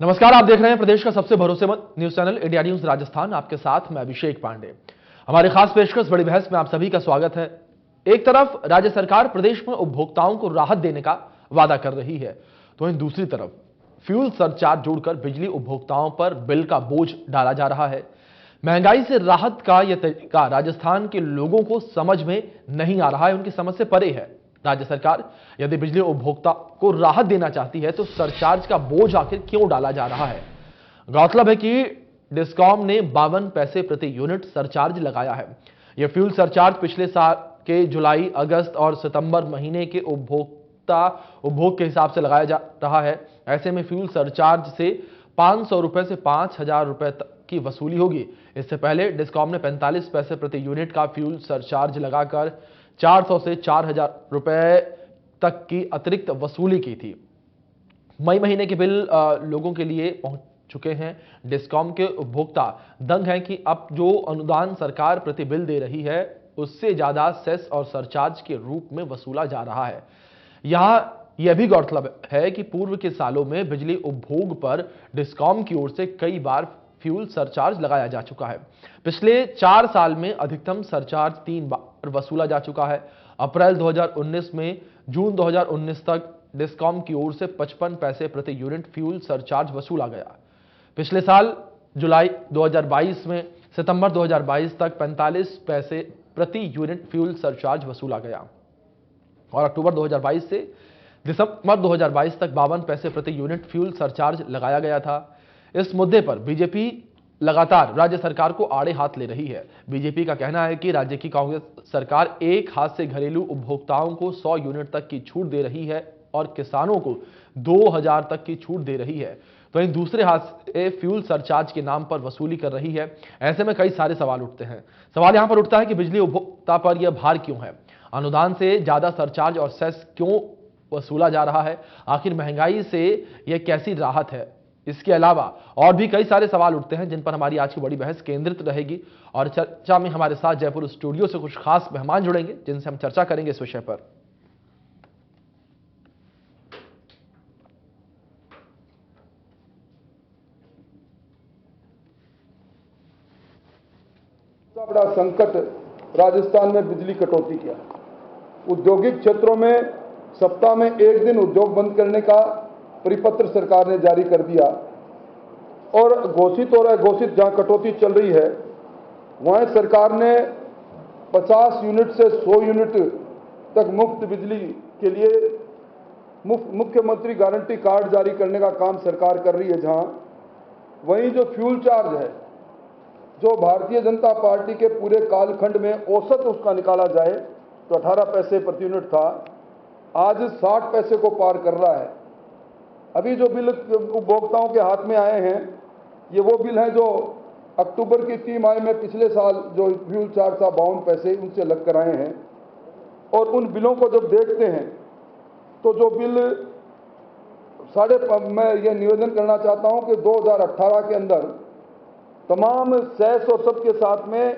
नमस्कार, आप देख रहे हैं प्रदेश का सबसे भरोसेमंद news channel India news Rajasthan. आपके साथ मैं अभिषेक पांडे। हमारी खास पेशकश बड़ी बहस में आप सभी का स्वागत है। एक तरफ राज्य सरकार प्रदेश में उपभोक्ताओं को राहत देने का वादा कर रही है, तो वहीं दूसरी तरफ फ्यूल सरचार्ज जोड़कर बिजली उपभोक्ताओं पर बिल का बोझ डाला जा रहा है। महंगाई से राहत का यह तरीका राजस्थान के लोगों को समझ में नहीं आ रहा है, उनकी समझ से परे है। राज्य सरकार यदि बिजली उपभोक्ता को राहत देना चाहती है तो सरचार्ज का बोझ आखिर क्यों डाला जा रहा है। गौरतलब है कि डिस्कॉम ने 52 पैसे प्रति यूनिट सरचार्ज लगाया है। यह फ्यूल सरचार्ज पिछले साल के जुलाई, अगस्त और सितंबर महीने के उपभोग के हिसाब से लगाया जा रहा है। ऐसे में फ्यूल सरचार्ज से 500 रुपए से 5000 रुपए तक की वसूली होगी। इससे पहले डिस्कॉम ने 45 पैसे प्रति यूनिट का फ्यूल सरचार्ज लगाकर 400 से 4000 रुपए तक की अतिरिक्त वसूली की थी। मई महीने के बिल लोगों के लिए पहुंच चुके हैं। डिस्कॉम के उपभोक्ता दंग हैं कि अब जो अनुदान सरकार प्रति बिल दे रही है उससे ज्यादा सेस और सरचार्ज के रूप में वसूला जा रहा है। यहां यह भी गौरतलब है कि पूर्व के सालों में बिजली उपभोग पर डिस्कॉम की ओर से कई बार फ्यूल सरचार्ज लगाया जा चुका है। पिछले 4 साल में अधिकतम सरचार्ज 3 बार वसूला जा चुका है। अप्रैल 2019 में जून 2019 तक डिस्कॉम की ओर से 55 पैसे प्रति यूनिट फ्यूल सरचार्ज वसूला गया। पिछले साल जुलाई 2022 में सितंबर 2022 तक 45 पैसे प्रति यूनिट फ्यूल सरचार्ज वसूला गया और अक्टूबर 2022 से दिसंबर 2022 तक 52 पैसे प्रति यूनिट फ्यूल सरचार्ज लगाया गया था। इस मुद्दे पर बीजेपी लगातार राज्य सरकार को आड़े हाथ ले रही है। बीजेपी का कहना है कि राज्य की कांग्रेस सरकार एक हाथ से घरेलू उपभोक्ताओं को 100 यूनिट तक की छूट दे रही है और किसानों को 2000 तक की छूट दे रही है, तो वहीं दूसरे हाथ से फ्यूल सरचार्ज के नाम पर वसूली कर रही है। ऐसे में कई सारे सवाल उठते हैं। सवाल यहां पर उठता है कि बिजली उपभोक्ता पर यह भार क्यों है, अनुदान से ज्यादा सरचार्ज और सेस क्यों वसूला जा रहा है, आखिर महंगाई से यह कैसी राहत है। इसके अलावा और भी कई सारे सवाल उठते हैं जिन पर हमारी आज की बड़ी बहस केंद्रित रहेगी और चर्चा में हमारे साथ जयपुर स्टूडियो से कुछ खास मेहमान जुड़ेंगे जिनसे हम चर्चा करेंगे इस विषय पर। बड़ा संकट राजस्थान में बिजली कटौती किया। औद्योगिक क्षेत्रों में सप्ताह में एक दिन उद्योग बंद करने का परिपत्र सरकार ने जारी कर दिया और घोषित और अघोषित जहां कटौती चल रही है वहां सरकार ने 50 यूनिट से 100 यूनिट तक मुफ्त बिजली के लिए मुख्यमंत्री गारंटी कार्ड जारी करने का काम सरकार कर रही है। जहां वहीं जो फ्यूल चार्ज है, जो भारतीय जनता पार्टी के पूरे कालखंड में औसत उसका निकाला जाए तो 18 पैसे प्रति यूनिट था, आज 60 पैसे को पार कर रहा है। अभी जो बिल उपभोक्ताओं के हाथ में आए हैं ये वो बिल हैं जो अक्टूबर की तिमाही में पिछले साल जो फ्यूल चार्ज था 52 पैसे उनसे लग कर आए हैं। और उन बिलों को जब देखते हैं तो जो बिल मैं ये निवेदन करना चाहता हूं कि 2018 के अंदर तमाम सेस और सबके साथ में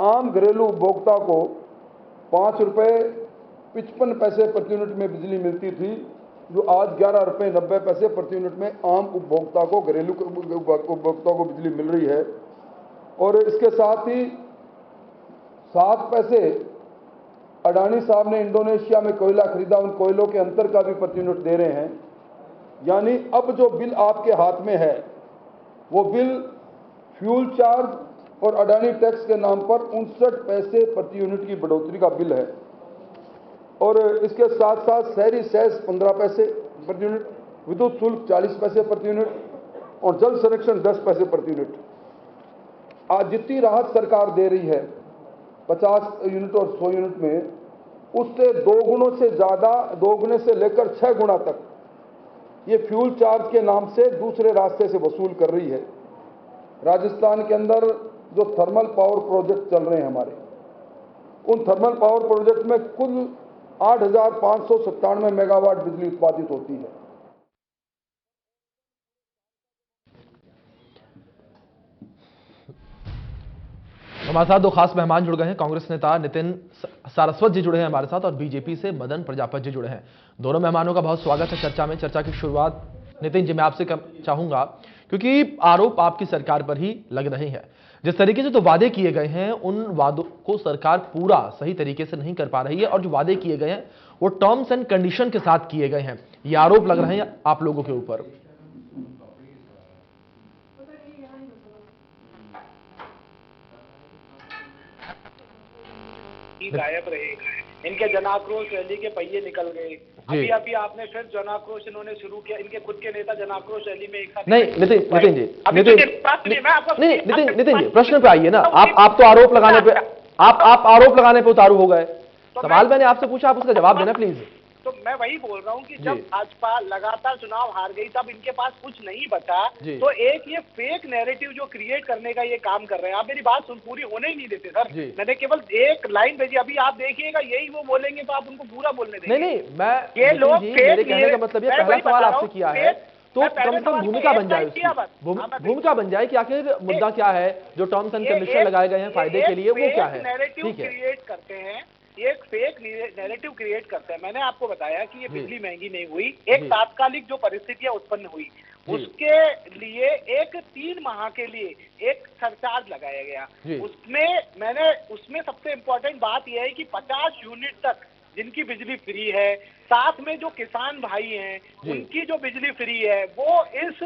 आम घरेलू उपभोक्ता को 5 रुपये 55 पैसे प्रति यूनिट में बिजली मिलती थी, जो आज 11 रुपये 90 पैसे प्रति यूनिट में आम उपभोक्ता को, घरेलू उपभोक्ता को बिजली मिल रही है। और इसके साथ ही 7 पैसे अडानी साहब ने इंडोनेशिया में कोयला खरीदा, उन कोयलों के अंतर का भी प्रति यूनिट दे रहे हैं। यानी अब जो बिल आपके हाथ में है वो बिल फ्यूल चार्ज और अडानी टैक्स के नाम पर 59 पैसे प्रति यूनिट की बढ़ोतरी का बिल है। और इसके साथ साथ शहरी सेस 15 पैसे प्रति यूनिट, विद्युत शुल्क 40 पैसे प्रति यूनिट और जल संरक्षण 10 पैसे प्रति यूनिट। आज जितनी राहत सरकार दे रही है 50 यूनिट और 100 यूनिट में, उससे 2 गुणों से ज्यादा, 2 गुने से लेकर 6 गुना तक ये फ्यूल चार्ज के नाम से दूसरे रास्ते से वसूल कर रही है। राजस्थान के अंदर जो थर्मल पावर प्रोजेक्ट चल रहे हैं हमारे, उन थर्मल पावर प्रोजेक्ट में कुल 8597 मेगावाट बिजली उत्पादित होती है। हमारे साथ 2 खास मेहमान जुड़ गए हैं। कांग्रेस नेता नितिन सारस्वत जी जुड़े हैं हमारे साथ और बीजेपी से मदन प्रजापत जी जुड़े हैं। दोनों मेहमानों का बहुत स्वागत है चर्चा में। चर्चा की शुरुआत नितिन जी, मैं आपसे चाहूंगा, क्योंकि आरोप आपकी सरकार पर ही लग रहे हैं। जिस तरीके से तो वादे किए गए हैं, उन वादों को सरकार पूरा सही तरीके से नहीं कर पा रही है, और जो वादे किए गए हैं वो टर्म्स एंड कंडीशन के साथ किए गए हैं। ये आरोप लग रहे हैं आप लोगों के ऊपर। गायब रहे, इनके जनाक्रोश रैली के पहिए निकल गए। अभी अभी आपने फिर जनाक्रोश इन्होंने शुरू किया, इनके खुद के नेता जनाक्रोश रैली में एक साथ। नहीं नितिन जी, प्रश्न पे आइए ना। आप तो आरोप लगाने पे आप आरोप लगाने पे उतारू हो गए। सवाल मैंने आपसे पूछा, आप उसका जवाब देना प्लीज। तो मैं वही बोल रहा हूँ कि जब भाजपा लगातार चुनाव हार गई तब इनके पास कुछ नहीं बचा, तो एक ये फेक नैरेटिव जो क्रिएट करने का ये काम कर रहे हैं। आप मेरी बात सुन, पूरी होने ही नहीं देते सर। मैंने केवल एक लाइन भेजी, अभी आप देखिएगा यही वो बोलेंगे तो आप उनको पूरा बोलने देंगे। नहीं, मैं ये लोग मेरे कहने का मतलब ये पहला सवाल आपसे किया है तो कम से कम भूमिका बन जाए, भूमिका बन जाए कि आखिर मुद्दा क्या है, जो टर्म्स एंड कंडीशन लगाए गए हैं फायदे के लिए, वो क्या है। नैरेटिव क्रिएट करते हैं, एक फेक नैरेटिव क्रिएट करते हैं। मैंने आपको बताया कि ये बिजली महंगी नहीं हुई, एक तात्कालिक जो परिस्थितियां उत्पन्न हुई उसके लिए एक 3 माह के लिए एक सरचार्ज लगाया गया। उसमें सबसे इंपॉर्टेंट बात यह है कि 50 यूनिट तक जिनकी बिजली फ्री है, साथ में जो किसान भाई हैं उनकी जो बिजली फ्री है वो इस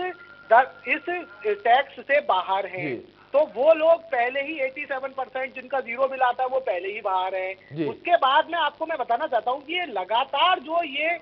टैक्स से बाहर हैं। तो वो लोग पहले ही 87% जिनका जीरो बिल आता है वो पहले ही बाहर है। उसके बाद में आपको मैं बताना चाहता हूँ कि ये लगातार जो ये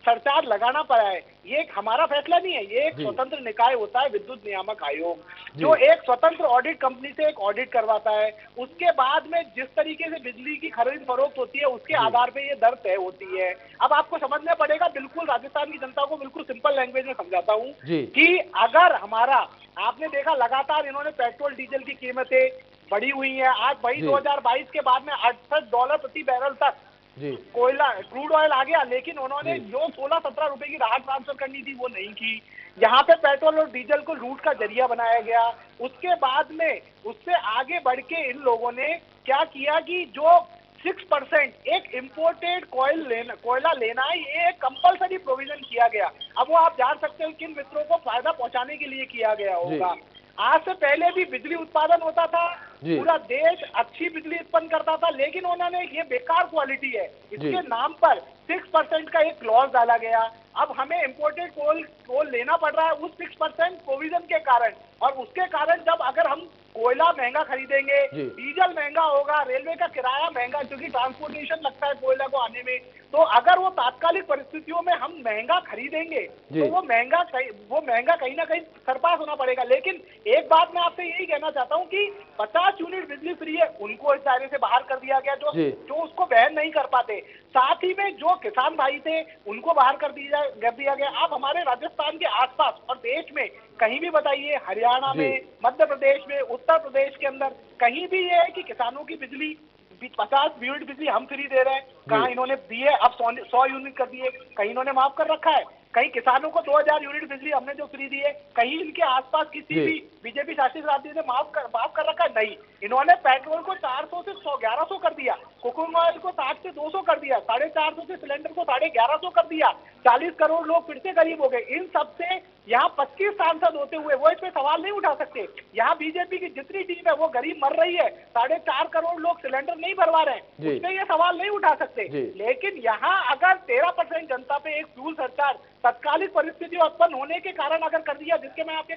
सरचार्ज लगाना पड़ा है, ये एक हमारा फैसला नहीं है, ये एक स्वतंत्र निकाय होता है विद्युत नियामक आयोग, जो एक स्वतंत्र ऑडिट कंपनी से एक ऑडिट करवाता है। उसके बाद में जिस तरीके से बिजली की खरीद फरोख्त होती है उसके आधार पे ये दर तय होती है। अब आपको समझना पड़ेगा, बिल्कुल राजस्थान की जनता को बिल्कुल सिंपल लैंग्वेज में समझाता हूँ कि अगर हमारा, आपने देखा लगातार इन्होंने पेट्रोल डीजल की कीमतें बढ़ी हुई है। आज वही 2022 के बाद में $68 प्रति बैरल तक कोयला क्रूड ऑयल आ गया, लेकिन उन्होंने जो 16-17 रुपए की राहत ट्रांसफर करनी थी वो नहीं की। यहाँ पे पेट्रोल और डीजल को लूट का जरिया बनाया गया। उसके बाद में उससे आगे बढ़ के इन लोगों ने क्या किया कि जो 6% एक इम्पोर्टेड कोयला लेना है, ये एक कंपलसरी प्रोविजन किया गया। अब वो आप जान सकते हो किन मित्रों को फायदा पहुंचाने के लिए किया गया होगा। आज से पहले भी बिजली उत्पादन होता था, पूरा देश अच्छी बिजली उत्पन्न करता था, लेकिन उन्होंने ये बेकार क्वालिटी है इसके नाम पर 6% का एक क्लॉज डाला गया। अब हमें इम्पोर्टेड कोल लेना पड़ रहा है उस 6% प्रोविजन के कारण, और उसके कारण जब अगर हम कोयला महंगा खरीदेंगे, डीजल महंगा होगा, रेलवे का किराया महंगा, क्योंकि ट्रांसपोर्टेशन लगता है कोयला को आने में, तो अगर वो तात्कालिक परिस्थितियों में हम महंगा खरीदेंगे तो वो महंगा कहीं ना कहीं सरपास होना पड़ेगा। लेकिन एक बात मैं आपसे यही कहना चाहता हूँ कि 50 यूनिट बिजली फ्री है, उनको इस दायरे से बाहर कर दिया गया जो उसको वहन नहीं कर पाते। साथ ही में जो किसान भाई थे उनको बाहर कर दिया गया। आप हमारे राजस्थान के आसपास और देश में कहीं भी बताइए, हरियाणा में, मध्य प्रदेश में, उत्तर प्रदेश के अंदर कहीं भी ये है कि किसानों की बिजली 50 यूनिट बिजली हम फ्री दे रहे हैं। कहाँ इन्होंने दी है? अब 100 यूनिट कर दिए। कहीं इन्होंने माफ कर रखा है? कहीं किसानों को 2000 यूनिट बिजली हमने जो फ्री दी है, कहीं इनके आसपास किसी भी बीजेपी शासित राज्य ने माफ कर रखा है? नहीं। इन्होंने पेट्रोल को 400 से 1100 कर दिया, कुकिंग ऑयल को 60 से 200 कर दिया, 450 से सिलेंडर को 1150 कर दिया। 40 करोड़ लोग फिर से गरीब हो गए। इन सबसे यहाँ 25 सांसद होते हुए वो इसमें सवाल नहीं उठा सकते। यहाँ बीजेपी की जितनी टीम है वो गरीब मर रही है, 4.5 करोड़ लोग सिलेंडर नहीं भरवा रहे हैं, उसमें ये सवाल नहीं उठा सकते। लेकिन यहाँ अगर 13% जनता पे एक फ्यूल सरचार्ज तत्कालिक परिस्थिति उत्पन्न होने के कारण अगर कर दिया, जिसके मैं आपके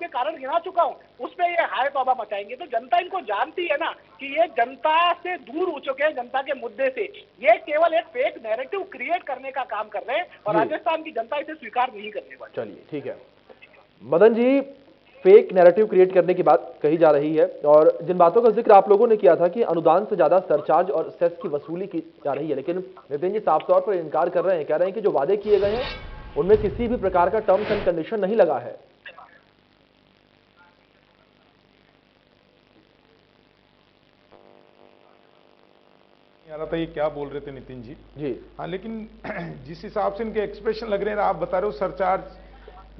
कारण गिना चुका हूँ, उसमें ये हाय तौबा मचाएंगे। तो जनता इनको जानती है ना कि ये जनता से दूर हो चुके हैं, जनता के मुद्दे से। ये केवल एक फेक नैरेटिव क्रिएट करने का काम कर रहे हैं और राजस्थान की जनता इसे स्वीकार नहीं करने वाली। चलिए ठीक है Madan ji, fake narrative create करने की बात कही जा रही है, और जिन बातों का जिक्र आप लोगों ने किया था कि अनुदान से ज्यादा सरचार्ज और सेस की वसूली की जा रही है, लेकिन नितिन जी साफ तौर पर इनकार कर रहे हैं, कह रहे हैं कि जो वादे किए गए हैं उनमें किसी भी प्रकार का टर्म्स एंड कंडीशन नहीं लगा है। आ रहा था ये क्या बोल रहे थे नितिन जी। हाँ, लेकिन जिस हिसाब से इनके एक्सप्रेशन लग रहे हैं, आप बता रहे हो सरचार्ज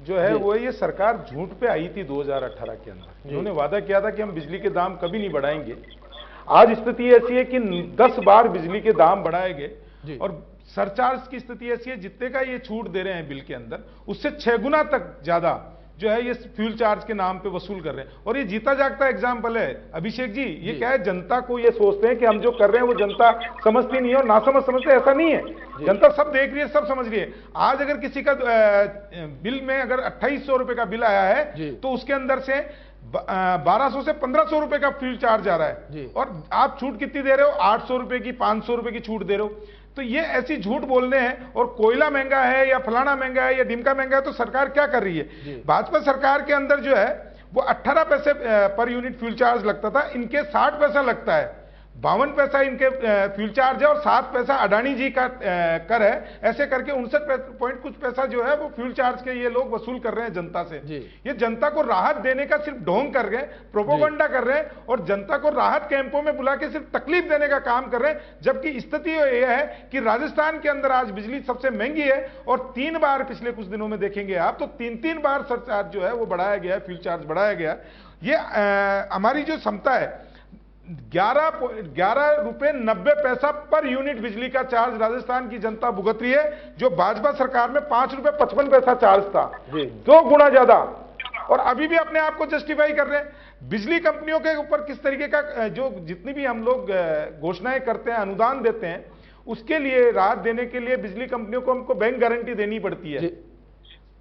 जो है वो, ये सरकार झूठ पे आई थी 2018 के अंदर। इन्होंने वादा किया था कि हम बिजली के दाम कभी नहीं बढ़ाएंगे। आज स्थिति ऐसी है कि 10 बार बिजली के दाम बढ़ाए गए और सरचार्ज की स्थिति ऐसी है, जितने का ये छूट दे रहे हैं बिल के अंदर, उससे 6 गुना तक ज्यादा जो है ये फ्यूल चार्ज के नाम पे वसूल कर रहे हैं। और ये जीता जागता एग्जाम्पल है अभिषेक जी। ये क्या है, जनता को ये सोचते हैं कि हम जो कर रहे हैं वो जनता समझती नहीं है और ना समझते, ऐसा नहीं है। जनता सब देख रही है, सब समझ रही है। आज अगर किसी का बिल में अगर 2800 रुपए का बिल आया है तो उसके अंदर से 1200 से 1500 रुपए का फ्यूल चार्ज आ रहा है, और आप छूट कितनी दे रहे हो? 800 रुपए की, 500 रुपए की छूट दे रहे हो। तो ये ऐसी झूठ बोलने हैं। और कोयला महंगा है या फलाना महंगा है या डिमका महंगा है, तो सरकार क्या कर रही है? भाजपा सरकार के अंदर जो है वो 18 पैसे पर यूनिट फ्यूल चार्ज लगता था, इनके 60 पैसा लगता है। 52 पैसा इनके फ्यूल चार्ज है और 7 पैसा अडानी जी का कर है। ऐसे करके 59 पॉइंट कुछ पैसा जो है वो फ्यूल चार्ज के ये लोग वसूल कर रहे हैं जनता से। ये जनता को राहत देने का सिर्फ ढोंग कर रहे हैं, प्रोपोगंडा कर रहे हैं, और जनता को राहत कैंपों में बुला के सिर्फ तकलीफ देने का काम कर रहे हैं। जबकि स्थिति यह है कि राजस्थान के अंदर आज बिजली सबसे महंगी है, और 3 बार पिछले कुछ दिनों में देखेंगे आप तो 3-3 बार सरचार्ज जो है वो बढ़ाया गया है, फ्यूल चार्ज बढ़ाया गया। ये हमारी जो क्षमता है 11 रुपए 90 पैसा पर यूनिट बिजली का चार्ज राजस्थान की जनता भुगत रही है, जो भाजपा सरकार में 5 रुपए 55 पैसा चार्ज था, 2 गुना ज्यादा। और अभी भी अपने आप को जस्टिफाई कर रहे हैं। बिजली कंपनियों के ऊपर किस तरीके का जो जितनी भी हम लोग घोषणाएं करते हैं, अनुदान देते हैं, उसके लिए राहत देने के लिए बिजली कंपनियों को हमको बैंक गारंटी देनी पड़ती है।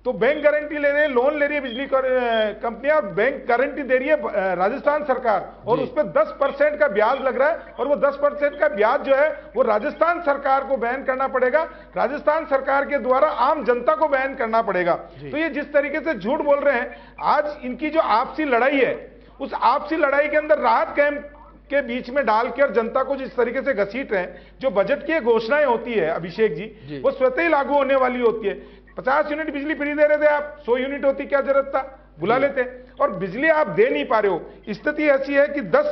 तो बैंक गारंटी ले रहे हैं, लोन ले रही है बिजली कंपनियां, और बैंक गारंटी दे रही है राजस्थान सरकार, और उस पर 10% का ब्याज लग रहा है। और वो 10% का ब्याज जो है वो राजस्थान सरकार को वहन करना पड़ेगा, राजस्थान सरकार के द्वारा आम जनता को वहन करना पड़ेगा। तो ये जिस तरीके से झूठ बोल रहे हैं, आज इनकी जो आपसी लड़ाई है, उस आपसी लड़ाई के अंदर राहत कैंप के बीच में डालकर जनता को जिस तरीके से घसीट रहे हैं, जो बजट की घोषणाएं होती है अभिषेक जी, वो स्वतः ही लागू होने वाली होती है। 50 यूनिट बिजली फ्री दे रहे थे आप, 100 यूनिट होती, क्या जरूरत था? बुला लेते। और बिजली आप दे नहीं पा रहे हो। स्थिति ऐसी है कि 10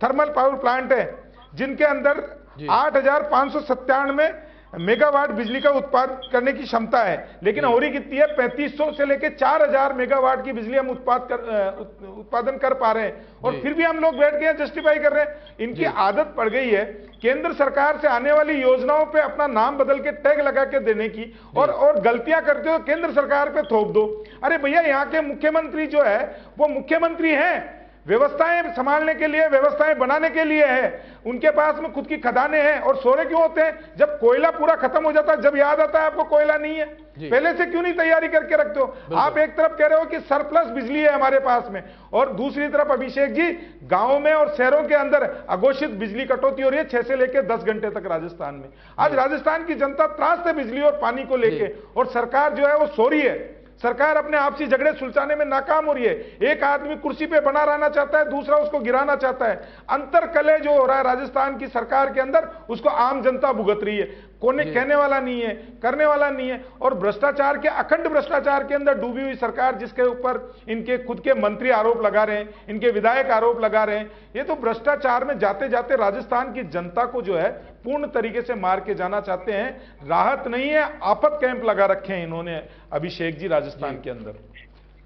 थर्मल पावर प्लांट है जिनके अंदर 8,597 मेगावाट बिजली का उत्पादन करने की क्षमता है, लेकिन हो रही कितनी है? 3500 से लेकर 4000 मेगावाट की बिजली हम उत्पादन कर पा रहे हैं, और फिर भी हम लोग बैठ के जस्टिफाई कर रहे हैं। इनकी आदत पड़ गई है केंद्र सरकार से आने वाली योजनाओं पे अपना नाम बदल के टैग लगा के देने की, और गलतियां करते हो केंद्र सरकार पे थोप दो। अरे भैया, यहाँ के मुख्यमंत्री जो है वो मुख्यमंत्री हैं, व्यवस्थाएं संभालने के लिए, व्यवस्थाएं बनाने के लिए है। उनके पास में खुद की खदानें हैं। और सोरे क्यों होते हैं? जब कोयला पूरा खत्म हो जाता है, जब याद आता है आपको कोयला नहीं है, पहले से क्यों नहीं तैयारी करके रखते हो? आप एक तरफ कह रहे हो कि सरप्लस बिजली है हमारे पास में, और दूसरी तरफ अभिषेक जी गांवों में और शहरों के अंदर अघोषित बिजली कटौती हो रही है 6 से लेकर 10 घंटे तक राजस्थान में। आज राजस्थान की जनता त्रास है बिजली और पानी को लेकर, और सरकार जो है वो सो रही है। सरकार अपने आपसी झगड़े सुलझाने में नाकाम हो रही है। एक आदमी कुर्सी पे बना रहना चाहता है, दूसरा उसको गिराना चाहता है। अंतर कलह जो हो रहा है राजस्थान की सरकार के अंदर, उसको आम जनता भुगत रही है। कोने कहने वाला नहीं है, करने वाला नहीं है। और भ्रष्टाचार के, अखंड भ्रष्टाचार के अंदर डूबी हुई सरकार, जिसके ऊपर इनके खुद के मंत्री आरोप लगा रहे हैं, इनके विधायक आरोप लगा रहे हैं, ये तो भ्रष्टाचार में जाते जाते राजस्थान की जनता को जो है पूर्ण तरीके से मार के जाना चाहते हैं। राहत नहीं है, आफत कैंप लगा रखे हैं इन्होंने अभिषेक जी राजस्थान के अंदर।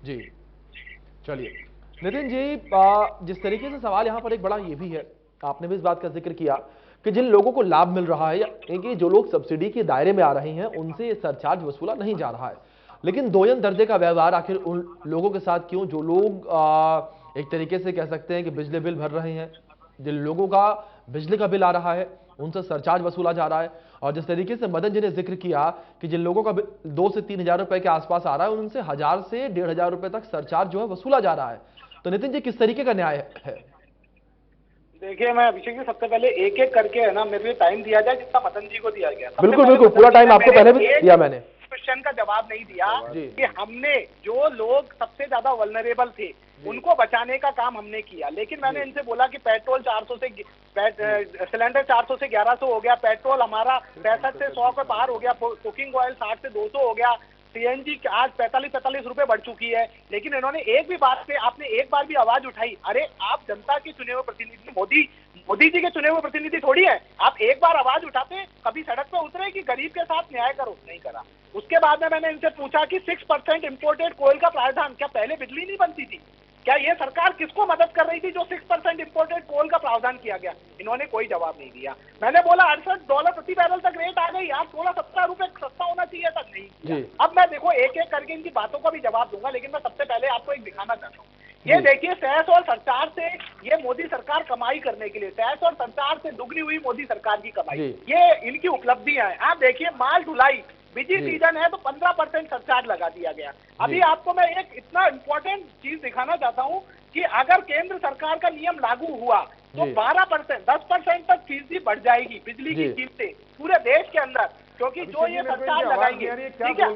जी चलिए नितिन जी, जिस तरीके से सवाल यहां पर एक बड़ा ये भी है, आपने भी इस बात का जिक्र किया कि जिन लोगों को लाभ मिल रहा है या कि जो लोग सब्सिडी के दायरे में आ रहे हैं, उनसे ये सरचार्ज वसूला नहीं जा रहा है। लेकिन दोयन दर्जे का व्यवहार आखिर उन लोगों के साथ क्यों, जो लोग एक तरीके से कह सकते हैं कि बिजली बिल भर रहे हैं, जिन लोगों का बिजली का बिल आ रहा है उनसे सरचार्ज वसूला जा रहा है। और जिस तरीके से मदन जी ने जिक्र किया कि जिन लोगों का 2 से 3 हजार रुपए के आसपास आ रहा है, उनसे 1000 से 1500 रुपए तक सरचार्ज जो है वसूला जा रहा है। तो नितिन जी, किस तरीके का न्याय है? देखिए, मैं अभिषेक जी सबसे पहले एक एक करके है ना, मेरे लिए टाइम दिया जाए जितना मदन जी को दिया गया। बिल्कुल बिल्कुल, पूरा टाइम आपको पहले भी दिया मैंने। क्वेश्चन का जवाब नहीं दिया कि हमने जो लोग सबसे ज्यादा वल्नरेबल थे उनको बचाने का काम हमने किया। लेकिन मैंने इनसे बोला कि पेट्रोल 400 से सिलेंडर 400 से 1100 हो गया, पेट्रोल हमारा 65 से 100 के पार हो गया, कुकिंग ऑयल 60 से 200 हो गया, सीएनजी आज 45 रुपए बढ़ चुकी है। लेकिन इन्होंने एक भी बात पे, आपने एक बार भी आवाज उठाई? अरे आप जनता के चुने हुए प्रतिनिधि, मोदी जी के चुने हुए प्रतिनिधि थोड़ी है। आप एक बार आवाज उठाते, कभी सड़क पे उतरे कि गरीब के साथ न्याय करो? नहीं करा। उसके बाद में मैंने इनसे पूछा कि 6% इम्पोर्टेड कोयल का प्रावधान, क्या पहले बिजली नहीं बनती थी? क्या ये सरकार किसको मदद कर रही थी जो 6% इंपोर्टेड कोल का प्रावधान किया गया? इन्होंने कोई जवाब नहीं दिया। मैंने बोला $68 प्रति बैरल तक रेट आ गई यार, 16-17 रुपए सस्ता होना चाहिए था, नहीं किया। अब मैं देखो एक एक करके इनकी बातों का भी जवाब दूंगा, लेकिन मैं सबसे पहले आपको एक दिखाना चाहता हूँ। ये देखिए, सेस और सरचार्ज से ये मोदी सरकार कमाई करने के लिए, सेस और सरचार्ज से दुगनी हुई मोदी सरकार की कमाई, ये इनकी उपलब्धियां हैं। आप देखिए, माल ढुलाई बिजी सीजन है तो 15% सरचार्ज लगा दिया गया। अभी आपको मैं एक इतना इंपॉर्टेंट चीज दिखाना चाहता हूं कि अगर केंद्र सरकार का नियम लागू हुआ तो 12%, 10% तक फीसदी बढ़ जाएगी बिजली की कीमतें पूरे देश के अंदर, क्योंकि जो ये सरचार्ज लगाएंगे। ठीक है,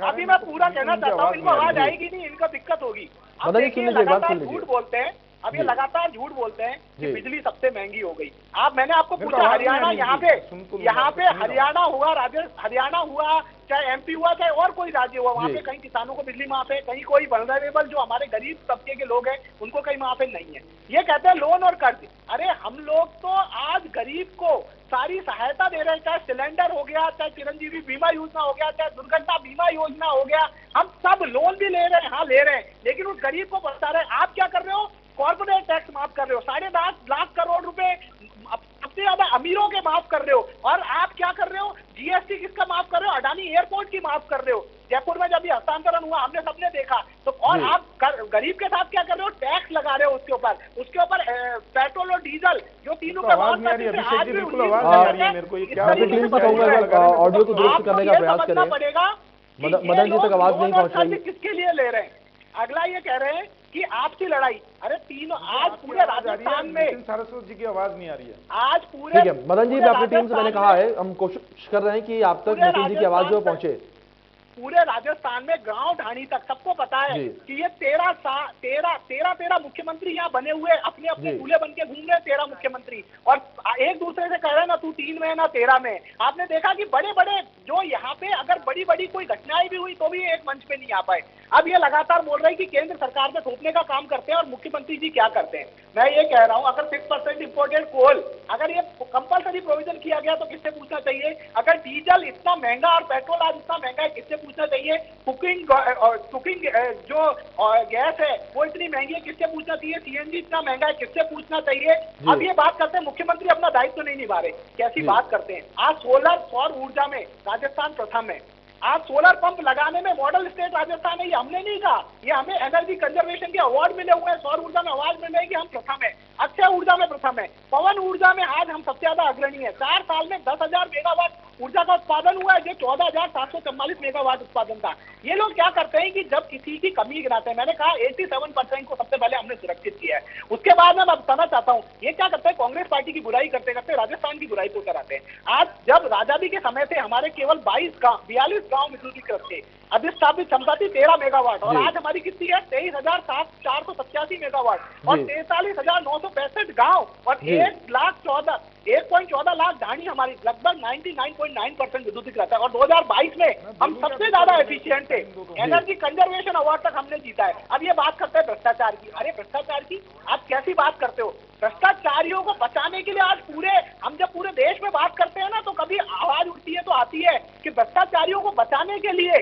अभी मैं पूरा कहना चाहता हूँ, इनको आवाज आएगी नहीं, इनका दिक्कत होगी। अब देखिए, लगातार झूठ बोलते हैं, अब ये लगातार झूठ बोलते हैं कि बिजली सबसे महंगी हो गई। मैंने आपको पूछा, हरियाणा, यहाँ पे हरियाणा हुआ, हरियाणा हुआ, चाहे एमपी हुआ, चाहे और कोई राज्य हुआ, वहाँ पे कहीं किसानों को बिजली माफ है, कहीं कोई वल्नरेबल जो हमारे गरीब तबके के लोग हैं उनको कहीं माफ है, नहीं है। ये कहते हैं लोन और कर्ज। अरे हम लोग तो आज गरीब को सारी सहायता दे रहे हैं, चाहे सिलेंडर हो गया, चाहे चिरंजीवी बीमा योजना हो गया, चाहे दुर्घटना बीमा योजना हो गया, हम सब लोन भी ले रहे हैं, हाँ ले रहे हैं, लेकिन उस गरीब को बचा रहे हैं। आप क्या कर रहे हो? कॉर्पोरेट टैक्स माफ कर रहे हो, 10.5 लाख करोड़ रुपए सबसे ज्यादा अमीरों के माफ कर रहे हो। और आप क्या कर रहे हो? जीएसटी किसका माफ कर रहे हो? अडानी एयरपोर्ट की माफ कर रहे हो। जयपुर में जब ये हस्तांतरण हुआ हमने सबने देखा तो, और आप गरीब के साथ क्या कर रहे हो? टैक्स लगा रहे हो उसके ऊपर पेट्रोल और डीजल जो 3 रुपए ऑडियो को दुरुस्त करने का प्रयास करें। पड़ेगा मदन जी तक आवाज नहीं पहुंच रही, किसके लिए ले रहे हैं? अगला ये कह रहे हैं कि आपसी लड़ाई। अरे तीनों आज पूरे राजस्थान में, सरस्वती जी की आवाज नहीं आ रही है आज पूरे। ठीक है मदन जी, अपनी टीम से मैंने कहा है, हम कोशिश कर रहे हैं कि आप तक नितिन जी की आवाज जो पहुंचे। पूरे राजस्थान में गांव ढाणी तक सबको पता है कि ये 13 मुख्यमंत्री यहाँ बने हुए, अपने अपने दूल्हे बन के घूम रहे हैं 13 मुख्यमंत्री, और एक दूसरे से कह रहे हैं ना तू 3 में ना 13 में। आपने देखा कि बड़े बड़े जो यहाँ पे अगर बड़ी बड़ी कोई घटनाएं भी हुई तो भी एक मंच पे नहीं आ पाए। अब ये लगातार बोल रहे हैं कि केंद्र सरकार पे थोपने का काम करते हैं, और मुख्यमंत्री जी क्या करते हैं? मैं ये कह रहा हूँ, अगर 6% इंपोर्टेड कोल अगर ये कंपलसरी प्रोविजन किया गया तो किससे पूछना चाहिए? अगर डीजल इतना महंगा और पेट्रोल आज इतना महंगा है, किससे पूछना चाहिए? कुकिंग जो गैस है वो इतनी महंगी है, किससे पूछना चाहिए? सीएनजी इतना महंगा है, किससे पूछना चाहिए? अब ये बात करते हैं मुख्यमंत्री अपना दायित्व तो नहीं निभा रहे, कैसी बात करते हैं। आज सौर ऊर्जा में राजस्थान प्रथम है। आज सोलर पंप लगाने में मॉडल स्टेट राजस्थान है, ये हमने नहीं कहा, ये हमें एनर्जी कंजर्वेशन के अवार्ड मिले हुए हैं। सौर ऊर्जा में अवार्ड मिल रहे हैं कि हम प्रथम है, अक्षय ऊर्जा में प्रथम है, पवन ऊर्जा में आज हम सबसे ज्यादा अग्रणी है। 4 साल में 10,000 मेगावाट ऊर्जा का उत्पादन हुआ है, जो 14,744 मेगावाट उत्पादन था। ये लोग क्या करते हैं कि जब किसी की कमी गिनाते हैं, मैंने कहा 87% को सबसे पहले हमने सुरक्षित किया है, उसके बाद मैं बताना चाहता हूँ ये क्या करते हैं, कांग्रेस पार्टी की बुराई करते करते राजस्थान की बुराई को कराते हैं। आज जब आजादी के समय से हमारे केवल 42 गांव विद्युतीकृत थे, अधिस्थापित क्षमता थी 13 मेगावाट, और आज हमारी कितनी है? 23,487 मेगावाट, और 43,965 गांव, और 1.14 लाख ढाणी हमारी, लगभग 99.9% विद्युतीकृत है। और 2022 में हम सबसे ज्यादा एफिशिएंट थे, एनर्जी कंजर्वेशन अवार्ड तक हमने जीता है। अब ये बात करते हैं भ्रष्टाचार की। अरे भ्रष्टाचार की आप कैसी बात करते हो? भ्रष्टाचारियों को बचाने के लिए आज हम जब पूरे देश में बात करते हैं ना, तो कभी आवाज उठती है तो आती है कि भ्रष्टाचारियों को बचाने के लिए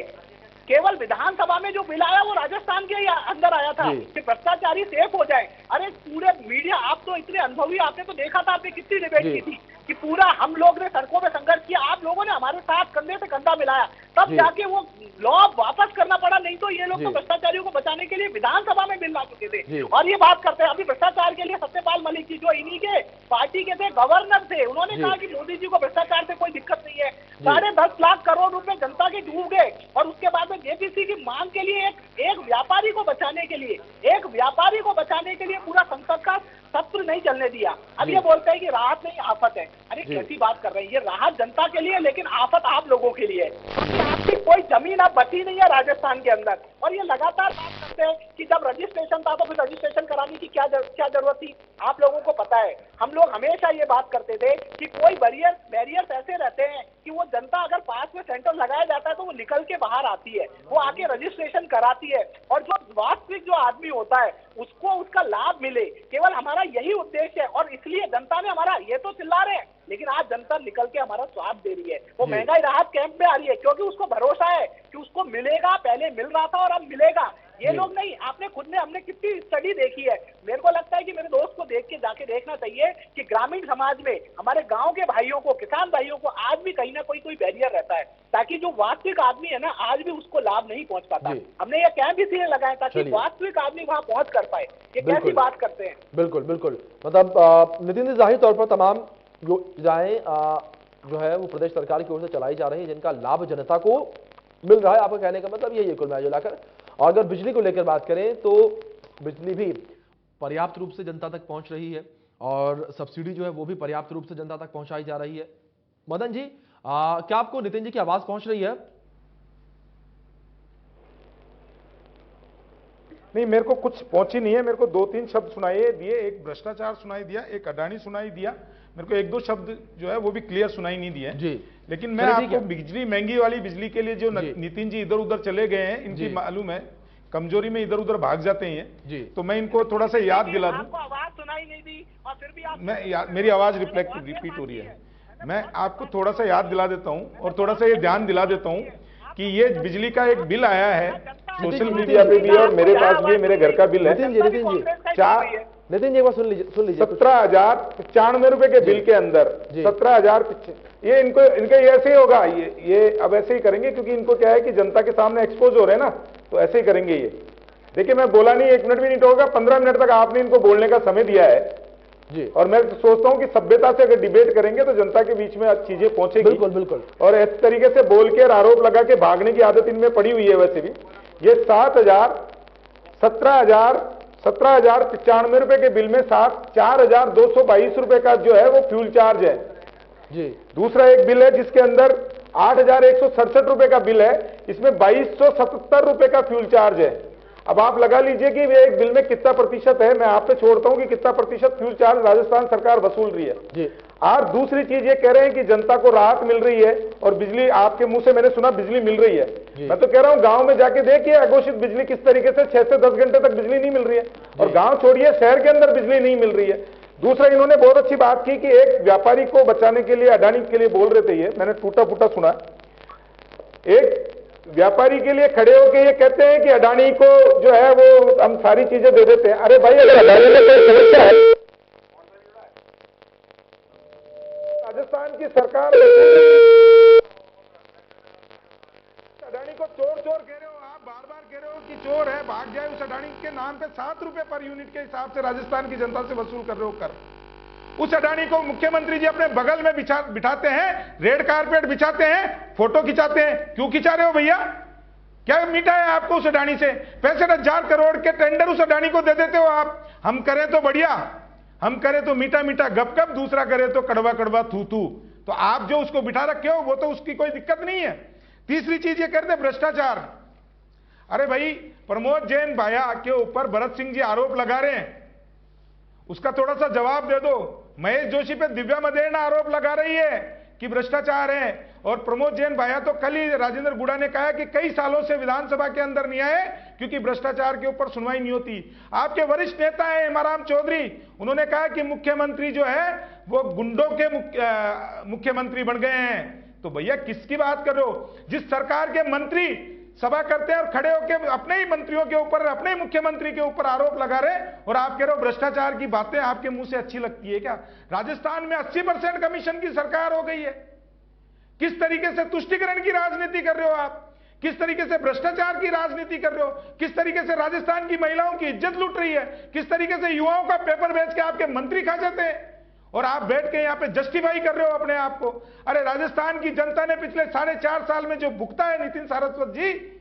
केवल विधानसभा में जो बिल आया वो राजस्थान के अंदर आया था कि भ्रष्टाचारी सेफ हो जाए। अरे पूरे मीडिया, आप तो इतने अनुभवी, आपने तो देखा था, आपने कितनी डिबेट की थी कि पूरा हम लोग ने सड़कों में संघर्ष किया, आप लोगों ने हमारे साथ कंधे से कंधा मिलाया, तब जाके वो लॉ वापस करना पड़ा, नहीं तो ये लोग तो भ्रष्टाचारियों को बचाने के लिए विधानसभा में बिल ला चुके थे। और ये बात करते हैं अभी भ्रष्टाचार के लिए सत्यपाल मलिक जी, जो इन्हीं के पार्टी के थे, गवर्नर थे, उन्होंने कहा कि मोदी जी को भ्रष्टाचार से कोई दिक्कत नहीं है। 10.5 लाख करोड़ रुपए जनता के डूब गए, और उसके बाद में जेपीसी की मांग के लिए एक व्यापारी को बचाने के लिए पूरा संसद का सत्र नहीं चलने दिया। अब ये बोलते हैं कि राहत नहीं आफत है। अरे कैसी बात कर रहे हैं? ये राहत जनता के लिए, लेकिन आफत आप लोगों के लिए, क्योंकि आपकी कोई जमीन अब बची नहीं है राजस्थान के अंदर। और ये लगातार बात करते हैं कि जब रजिस्ट्रेशन था तो फिर रजिस्ट्रेशन कराने की क्या जरूरत थी? आप लोगों को पता है, हम लोग हमेशा ये बात करते थे कि कोई बैरियर्स ऐसे रहते हैं कि वो जनता अगर पास में सेंटर लगाया जाता है तो वो निकल के बाहर आती है, वो आके रजिस्ट्रेशन कराती है, और जो वास्तविक जो आदमी होता है उसको उसका लाभ मिले, केवल हमारा यही उद्देश्य है। और इसलिए जनता ने हमारा, ये तो चिल्ला रहे हैं, लेकिन आज जनता निकल के हमारा साथ दे रही है। वो महंगाई राहत कैंप में आ रही है क्योंकि उसको भरोसा है कि उसको मिलेगा, पहले मिल रहा था और अब मिलेगा। ये लोग नहीं, आपने खुद ने, हमने कितनी स्टडी देखी है। मेरे को लगता है कि मेरे दोस्त को देख के जाके देखना चाहिए कि ग्रामीण समाज में हमारे गांव के भाइयों को, किसान भाइयों को आज भी कहीं ना कोई बैरियर रहता है, ताकि जो वास्तविक आदमी है ना आज भी उसको लाभ नहीं पहुंच पाता। हमने ये कैंप इसलिए लगाया ताकि वास्तविक आदमी वहां पहुंच कर पाए। ये कैसी बात करते हैं। बिल्कुल बिल्कुल, मतलब नितिन जी, जाहिर तौर पर तमाम योजनाएं जो है वो प्रदेश सरकार की ओर से चलाई जा रही है, जिनका लाभ जनता को मिल रहा है। आपका कहने का मतलब यही है कुल मिलाकर। और अगर बिजली को लेकर बात करें तो बिजली भी पर्याप्त रूप से जनता तक पहुंच रही है और सब्सिडी जो है वो भी पर्याप्त रूप से जनता तक पहुंचाई जा रही है। मदन जी, क्या आपको नितिन जी की आवाज पहुंच रही है? नहीं, मेरे को कुछ पहुंची नहीं है। मेरे को 2-3 शब्द सुनाई दिए, एक भ्रष्टाचार सुनाई दिया, एक अडानी सुनाई दिया। मेरे को 1-2 शब्द जो है वो भी क्लियर सुनाई नहीं दिए जी। लेकिन मैं आपको बिजली, महंगी वाली बिजली के लिए जो नितिन जी इधर उधर चले गए हैं, इनकी मालूम है कमजोरी में इधर उधर भाग जाते हैं जी। तो मैं इनको थोड़ा सा याद दिला दूं। आवाज सुनाई नहीं दी और फिर भी मेरी आवाज रिपीट हो रही है। मैं आपको थोड़ा सा याद दिला देता हूं और थोड़ा सा ये ध्यान दिला देता हूं कि ये बिजली का एक बिल आया है, सोशल मीडिया पे भी और मेरे पास भी, मेरे घर का बिल है। नितिन जी एक बार सुन लीजिए। 17,095 रुपए के बिल के अंदर 17,000, ये इनके ऐसे ही होगा। ये अब ऐसे ही करेंगे क्योंकि इनको क्या है कि जनता के सामने एक्सपोज हो रहे हैं ना, तो ऐसे ही करेंगे ये। देखिए, मैं बोला नहीं, 1 मिनट भी नहीं होगा, 15 मिनट तक आपने इनको बोलने का समय दिया है जी। और मैं सोचता हूं कि सभ्यता से अगर डिबेट करेंगे तो जनता के बीच में चीजें पहुंचेगी। बिल्कुल बिल्कुल। और इस तरीके से बोल के और आरोप लगा के भागने की आदत इनमें पड़ी हुई है। वैसे भी ये 17,095 रुपए के बिल में 4,222 रुपए का जो है वो फ्यूल चार्ज है जी। दूसरा एक बिल है जिसके अंदर 8,167 रुपए का बिल है, इसमें 2,277 रुपए का फ्यूल चार्ज है। अब आप लगा लीजिए कि वे एक बिल में कितना प्रतिशत है। मैं आप पे छोड़ता हूं कि कितना प्रतिशत फ्यूल चार्ज राजस्थान सरकार वसूल रही है जी। और दूसरी चीज ये कह रहे हैं कि जनता को राहत मिल रही है और बिजली, आपके मुंह से मैंने सुना बिजली मिल रही है। मैं तो कह रहा हूं गांव में जाके देखिए अघोषित बिजली किस तरीके से 6 से 10 घंटे तक बिजली नहीं मिल रही है, और गांव छोड़िए शहर के अंदर बिजली नहीं मिल रही है। दूसरा, इन्होंने बहुत अच्छी बात की कि एक व्यापारी को बचाने के लिए, अडानी के लिए बोल रहे थे, ये मैंने टूटा फूटा सुना। एक व्यापारी के लिए खड़े होकर ये कहते हैं कि अडानी को जो है वो हम सारी चीजें दे देते हैं। अरे भाई, अगर अडानी में कोई समस्या है, राजस्थान की सरकार अडानी को चोर चोर कह रहे हो, आप बार बार कह रहे हो कि चोर है, भाग जाए। उस अडानी के नाम पे 7 रुपए पर यूनिट के हिसाब से राजस्थान की जनता से वसूल कर रहे हो कर। उस अडानी को मुख्यमंत्री जी अपने बगल में बिठाते हैं, रेड कारपेट बिछाते हैं, फोटो खिंचाते हैं। क्यों खिंचा रहे हो भैया? क्या मीठा है आपको उस अडानी से? 65,000 करोड़ के टेंडर उस अडानी को दे देते हो आप। हम करें तो बढ़िया, हम करें तो मीठा मीठा गप गप, दूसरा करे तो कड़वा कड़वा थू थू। तो आप जो उसको बिठा रखे हो वो तो उसकी कोई दिक्कत नहीं है। तीसरी चीज ये करते भ्रष्टाचार। अरे भाई, प्रमोद जैन भाया के ऊपर भरत सिंह जी आरोप लगा रहे हैं, उसका थोड़ा सा जवाब दे दो। महेश जोशी पे दिव्या मदेरणा आरोप लगा रही है कि भ्रष्टाचार है, और प्रमोद जैन भाया तो कल ही राजेंद्र गुड़ा ने कहा कि कई सालों से विधानसभा के अंदर नहीं आए क्योंकि भ्रष्टाचार के ऊपर सुनवाई नहीं होती। आपके वरिष्ठ नेता है हेमाराम चौधरी, उन्होंने कहा कि मुख्यमंत्री जो है वो गुंडों के मुख्यमंत्री बन गए हैं। तो भैया किसकी बात कर रहे हो? जिस सरकार के मंत्री सभा करते हैं और खड़े होकर अपने ही मंत्रियों के ऊपर, अपने ही मुख्यमंत्री के ऊपर आरोप लगा रहे, और आप कह रहे हो भ्रष्टाचार की बातें आपके मुंह से अच्छी लगती है क्या? राजस्थान में 80% कमीशन की सरकार हो गई है। किस तरीके से तुष्टिकरण की राजनीति कर रहे हो आप? किस तरीके से भ्रष्टाचार की राजनीति कर रहे हो? किस तरीके से राजस्थान की महिलाओं की इज्जत लूट रही है? किस तरीके से युवाओं का पेपर बेच के आपके मंत्री खा जाते हैं और आप बैठ के यहां पे जस्टिफाई कर रहे हो अपने आप को। अरे राजस्थान की जनता ने पिछले 4.5 साल में जो भुगता है नितिन सारस्वत जी,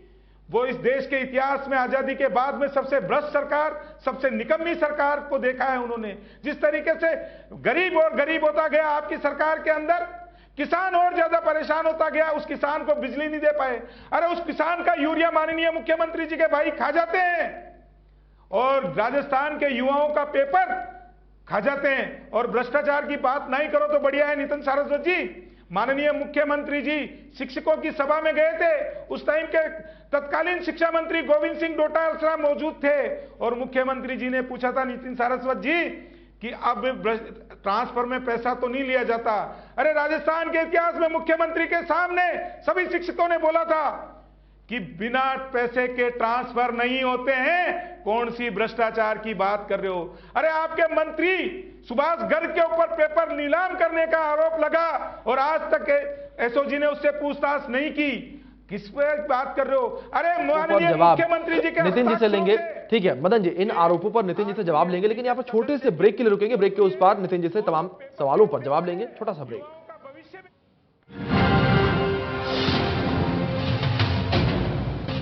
वो इस देश के इतिहास में आजादी के बाद में सबसे भ्रष्ट सरकार, सबसे निकम्मी सरकार को देखा है उन्होंने। जिस तरीके से गरीब और गरीब होता गया आपकी सरकार के अंदर, किसान और ज्यादा परेशान होता गया, उस किसान को बिजली नहीं दे पाए। अरे उस किसान का यूरिया माननीय मुख्यमंत्री जी के भाई खा जाते हैं, और राजस्थान के युवाओं का पेपर खा जाते हैं। और भ्रष्टाचार की बात नहीं करो तो बढ़िया है नितिन सारस्वत जी। माननीय मुख्यमंत्री जी शिक्षकों की सभा में गए थे, उस टाइम के तत्कालीन शिक्षा मंत्री गोविंद सिंह डोटासरा मौजूद थे, और मुख्यमंत्री जी ने पूछा था नितिन सारस्वत जी कि अब ट्रांसफर में पैसा तो नहीं लिया जाता। अरे राजस्थान के इतिहास में मुख्यमंत्री के सामने सभी शिक्षकों ने बोला था कि बिना पैसे के ट्रांसफर नहीं होते हैं। कौन सी भ्रष्टाचार की बात कर रहे हो? अरे आपके मंत्री सुभाष गर्ग के ऊपर पेपर नीलाम करने का आरोप लगा और आज तक एसओजी ने उससे पूछताछ नहीं की। किस पे बात कर रहे हो? अरे माननीय मुख्यमंत्री जी के नितिन जी से लेंगे, ठीक है मदन जी, इन आरोपों पर नितिन जी से जवाब लेंगे, लेकिन यहाँ पर छोटे से ब्रेक के लिए रुकेंगे। ब्रेक के उस पार नितिन जी से तमाम सवालों पर जवाब लेंगे। छोटा सा ब्रेक।